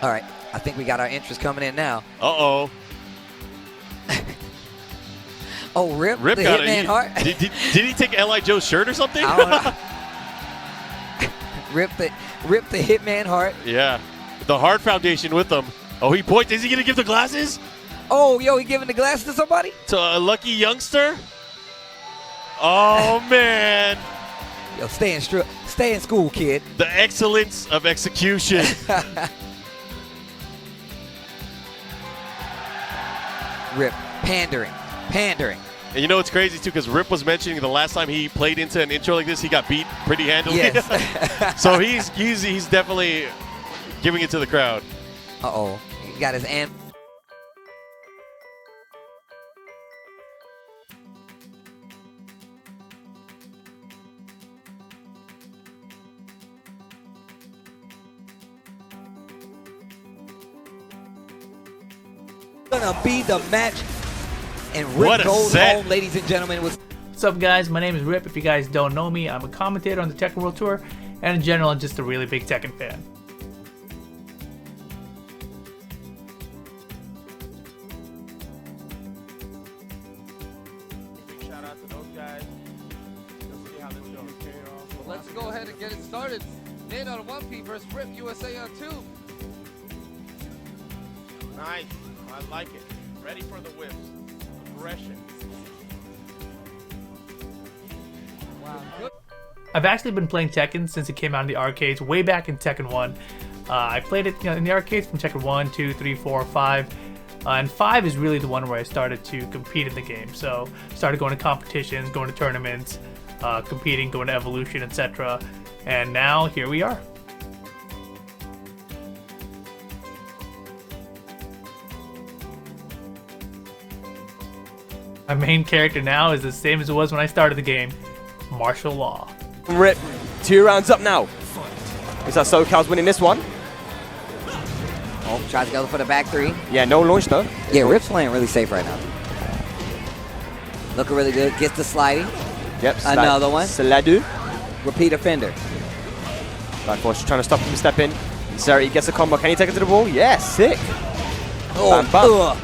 All right, I think we got our interest coming in now. Uh-oh. Oh, Rip Rip the got Hitman Hart. Did he take L.I. Joe's shirt or something? I don't know. Rip the Hitman Hart. Yeah. The Hart Foundation with him. Oh, he points. Is he going to give the glasses? Oh, yo, he giving the glasses to somebody? To a lucky youngster? Oh, man. Yo, stay in school, kid. The excellence of execution. Rip, pandering. And you know what's crazy, too, because Rip was mentioning the last time he played into an intro like this, he got beat pretty handily. Yes. So he's definitely giving it to the crowd. Uh-oh. He got his hand. Gonna be the match, and Rip goes home, ladies and gentlemen. What's up, guys? My name is Rip. If you guys don't know me, I'm a commentator on the Tekken World Tour, and in general, I'm just a really big Tekken fan. Big shout out to those guys. Let's see how this goes. Well, let's go ahead and get it started. Nate on 1P versus Rip USA on 2. Nice. I like it. Ready for the whips. Aggression. Wow. Good. I've actually been playing Tekken since it came out in the arcades way back in Tekken 1. I played it in the arcades from Tekken 1, 2, 3, 4, 5. And 5 is really the one where I started to compete in the game. So started going to competitions, going to tournaments, competing, going to Evolution, etc. And now here we are. My main character now is the same as it was when I started the game, martial law. Rip, 2 rounds up now. Is that SoCal's winning this one? Oh, tries to go for the back 3. Yeah, no launch though. Yeah, Rip's playing really safe right now. Looking really good. Gets the sliding. Yep. Another one. Saladu. Repeat offender. Black Force trying to stop him stepping. Zeri gets a combo. Can he take it to the wall? Yeah, sick. Oh, bam, bam.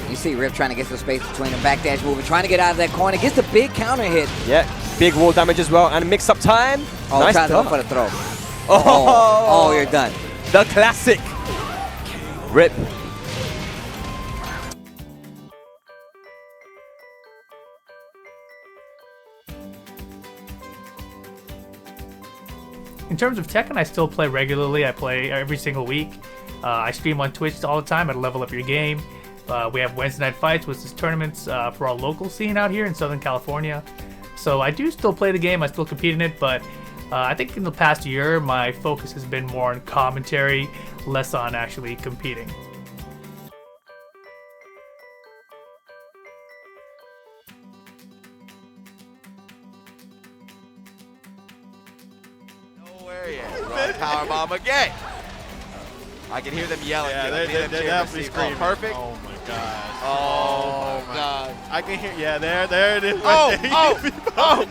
You see Rip trying to get some space between them. Backdash moving, trying to get out of that corner. Gets the big counter hit. Yeah, big wall damage as well. And mix up time. Oh, nice tries to go dunk. for the throw. Oh, you're done. The classic. Rip. In terms of Tekken, I still play regularly. I play every single week. I stream on Twitch all the time at Level Up Your Game. We have Wednesday night fights, which is tournaments for our local scene out here in Southern California. So I do still play the game. I still compete in it, but I think in the past year, my focus has been more on commentary, less on actually competing. Nowhere yet. Powerbomb again. I can hear them yelling. Yeah, they're definitely screaming. Perfect. Oh my gosh. Oh my god. I can hear. Yeah, there it is. Oh, Right there. oh.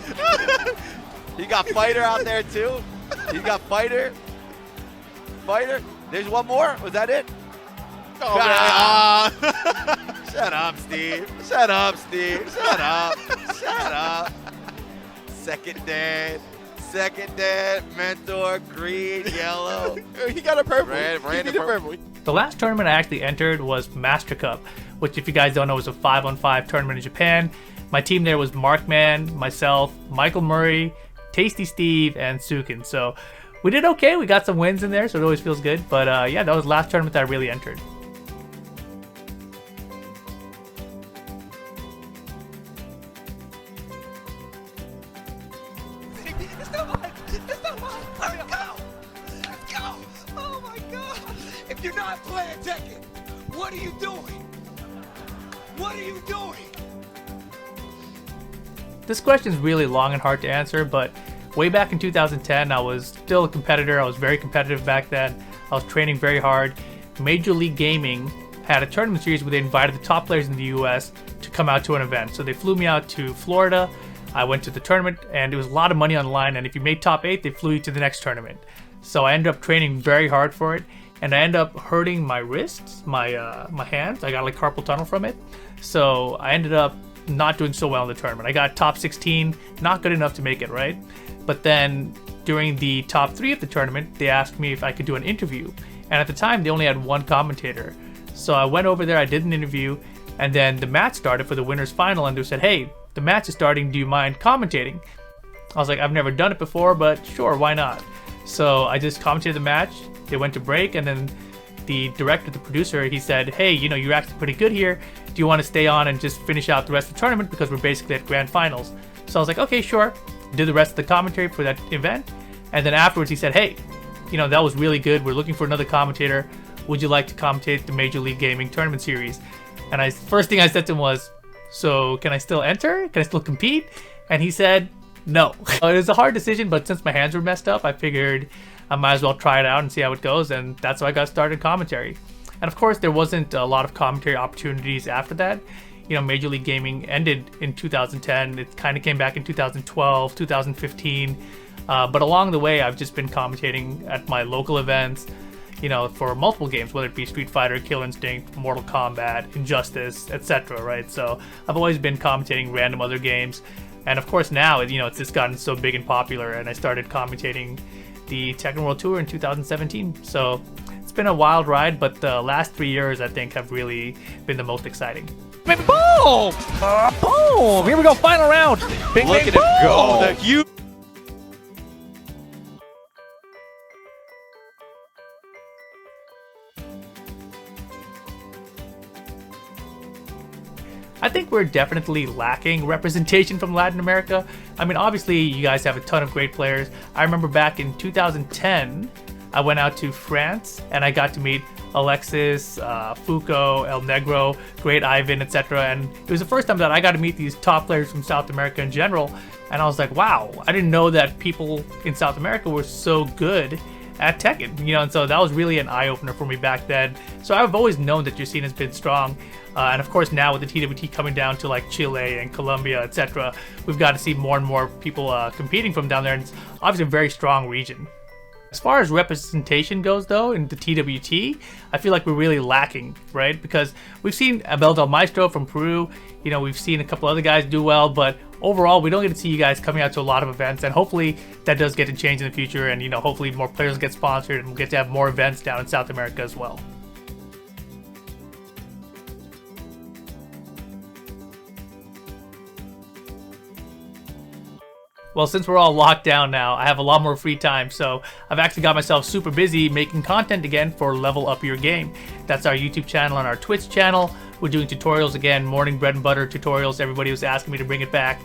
He got fighter out there too. He got fighter. Fighter. There's one more. Was that it? Oh, Ah. man. Shut up, Steve. Shut up, Steve. Shut up. Shut up. Second dead. Second dead. Mentor. Green. Yellow. He got a purple. Red, He red, needed and purple. The last tournament I actually entered was Master Cup, which if you guys don't know was a 5-on-5 tournament in Japan. My team there was Markman, myself, Michael Murray, Tasty Steve, and Sukin. So we did okay. We got some wins in there, so it always feels good. But yeah, that was the last tournament that I really entered. It's not mine. It's not mine. Let's go. Let's go. Oh my God. If you're not playing Tekken, what are you doing? What are you doing? This question is really long and hard to answer, but way back in 2010, I was still a competitor. I was very competitive back then. I was training very hard. Major League Gaming had a tournament series where they invited the top players in the US to come out to an event. So they flew me out to Florida. I went to the tournament, and it was a lot of money on the line, and if you made top 8, they flew you to the next tournament. So I ended up training very hard for it, and I ended up hurting my wrists, my hands. I got like carpal tunnel from it. So I ended up not doing so well in the tournament. I got top 16, not good enough to make it, right? But then during the top 3 of the tournament, they asked me if I could do an interview. And at the time, they only had one commentator. So I went over there, I did an interview, and then the match started for the winners final, and they said, hey, the match is starting, do you mind commentating? I was like, I've never done it before, but sure, why not? So I just commentated the match, they went to break, and then the director, the producer, he said, hey, you know, you're actually pretty good here. Do you want to stay on and just finish out the rest of the tournament because we're basically at grand finals? So I was like, okay, sure. Did the rest of the commentary for that event. And then afterwards he said, hey, you know, that was really good. We're looking for another commentator. Would you like to commentate the Major League Gaming Tournament Series? And first thing I said to him was, so can I still enter? Can I still compete? And he said, no. It was a hard decision, but since my hands were messed up, I figured I might as well try it out and see how it goes. And that's how I got started in commentary. And of course, there wasn't a lot of commentary opportunities after that. You know, Major League Gaming ended in 2010. It kind of came back in 2012, 2015. But along the way, I've just been commentating at my local events, you know, for multiple games, whether it be Street Fighter, Kill Instinct, Mortal Kombat, Injustice, etc., right? So I've always been commentating random other games. And of course now, you know, it's just gotten so big and popular, and I started commentating the Tekken World Tour in 2017. So it's been a wild ride, but the last 3 years, I think, have really been the most exciting. Boom! Boom! Here we go, final round. Bing, Look bing, at him go. boom. The huge. I think we're definitely lacking representation from Latin America. I mean, obviously, you guys have a ton of great players. I remember back in 2010, I went out to France and I got to meet Alexis, Foucault, El Negro, Great Ivan, etc. And it was the first time that I got to meet these top players from South America in general. And I was like, wow, I didn't know that people in South America were so good at Tekken, you know, and so that was really an eye-opener for me back then. So I've always known that your scene has been strong, and of course now with the TWT coming down to like Chile and Colombia, etc., we've got to see more and more people competing from down there, and it's obviously a very strong region. As far as representation goes, though, in the TWT, I feel like we're really lacking, right? Because we've seen Abel Del Maestro from Peru, you know, we've seen a couple other guys do well, but overall, we don't get to see you guys coming out to a lot of events, and hopefully that does get to change in the future, and, you know, hopefully more players get sponsored, and we'll get to have more events down in South America as well. Well, since we're all locked down now, I have a lot more free time, so I've actually got myself super busy making content again for Level Up Your Game. That's our YouTube channel and our Twitch channel. We're doing tutorials again, morning bread and butter tutorials. Everybody was asking me to bring it back.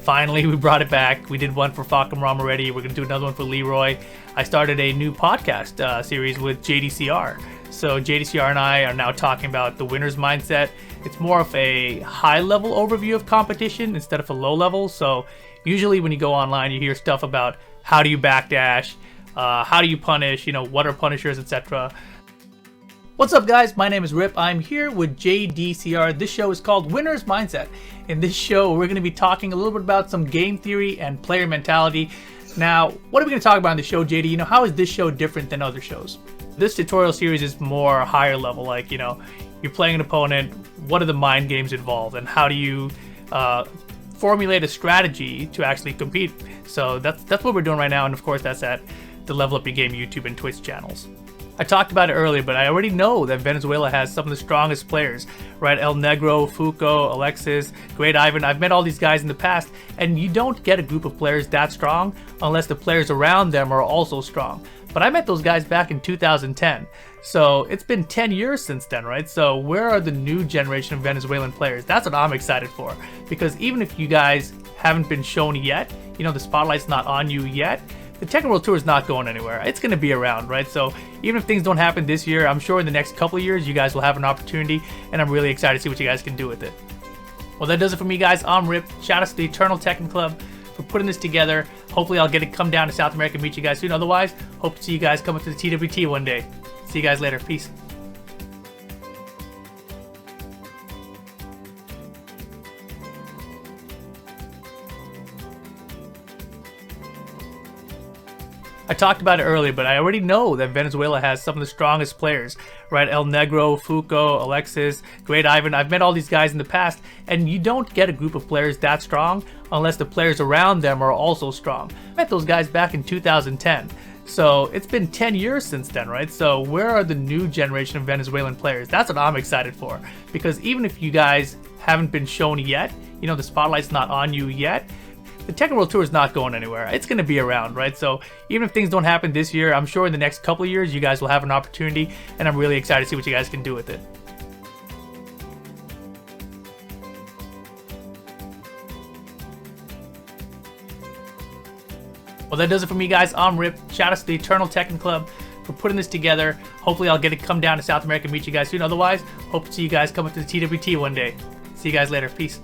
Finally, we brought it back. We did one for Fakam Ram already. We're going to do another one for Leroy. I started a new podcast series with JDCR. So JDCR and I are now talking about the winner's mindset. It's more of a high-level overview of competition instead of a low-level. So usually when you go online, you hear stuff about how do you backdash, how do you punish, you know, what are punishers, etc. What's up, guys? My name is Rip. I'm here with JDCR. This show is called Winner's Mindset. In this show, we're going to be talking a little bit about some game theory and player mentality. Now, what are we going to talk about on the show, JD? You know, how is this show different than other shows? This tutorial series is more higher level, like, you know, you're playing an opponent, what are the mind games involved, and how do you formulate a strategy to actually compete. So that's what we're doing right now, and of course that's at the Level Up Your Game YouTube and Twitch channels. I talked about it earlier, but I already know that Venezuela has some of the strongest players, right? El Negro, Foucault, Alexis, Great Ivan. I've met all these guys in the past, and you don't get a group of players that strong unless the players around them are also strong. But I met those guys back in 2010. So it's been 10 years since then, right? So where are the new generation of Venezuelan players? That's what I'm excited for. Because even if you guys haven't been shown yet, you know, the spotlight's not on you yet, the Tekken World Tour is not going anywhere. It's going to be around, right? So even if things don't happen this year, I'm sure in the next couple of years, you guys will have an opportunity, and I'm really excited to see what you guys can do with it. Well, that does it for me, guys. I'm Rip. Shout out to the Eternal Tekken Club for putting this together. Hopefully I'll get to come down to South America and meet you guys soon. Otherwise, hope to see you guys come up to the TWT one day. See you guys later. Peace. I talked about it earlier, but I already know that Venezuela has some of the strongest players, right? El Negro, Fuco, Alexis, Great Ivan. I've met all these guys in the past, and you don't get a group of players that strong unless the players around them are also strong. I met those guys back in 2010. So it's been 10 years since then, right? So where are the new generation of Venezuelan players? That's what I'm excited for. Because even if you guys haven't been shown yet, you know, the spotlight's not on you yet, the Tekken World Tour is not going anywhere. It's going to be around, right? So even if things don't happen this year, I'm sure in the next couple of years, you guys will have an opportunity, and I'm really excited to see what you guys can do with it. Well, that does it for me, guys. I'm Rip. Shout out to the Eternal Tekken Club for putting this together. Hopefully, I'll get to come down to South America and meet you guys soon. Otherwise, hope to see you guys come up to the TWT one day. See you guys later. Peace.